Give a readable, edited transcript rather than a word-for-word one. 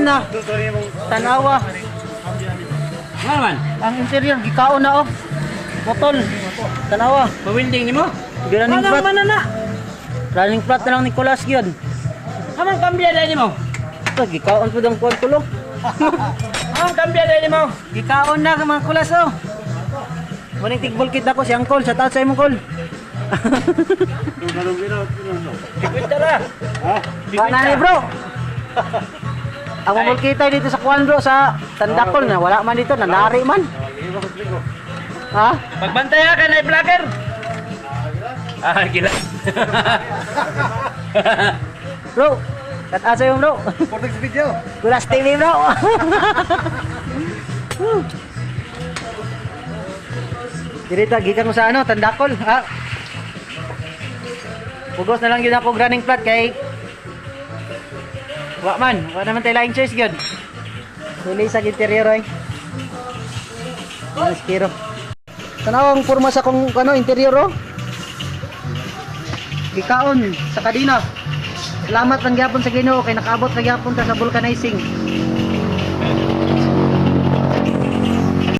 na. Tanawa. Nga naman, Ang interior gikaon na oh. Motol. Tanawa. mawilding ni mo. Running Ano flat. man na? Running flat na lang Nicolas gyud. Amang kambya dahil mo. Gikaon pud ang kulo. Amang kambya dahil mo. Gikaon na mga kulas oh. Muning tigbol kit ako si Angkol sa taas sa imong kol. Liquid tara. Wala na ni bro. Ang mamul kita dito sa Kuan bro sa Tandakol na wala man dito nanari man. Ha? Pagbantay ka na vlogger. Ah, gila. Bro, asa yung bro? Portex video. Kulas TV bro. Dirita gikan mo sa ano Tandakol ha. Pugos na lang yun ako running flat kay wa naman tayo laing choice yun. Huli sa interior ay. Mas kiro. Tanaw ang porma sa kong ano interior oh. Gikaon sa kadina. Salamat lang gyapon sa Ginoo kay nakaabot na gyapon ta sa vulcanizing.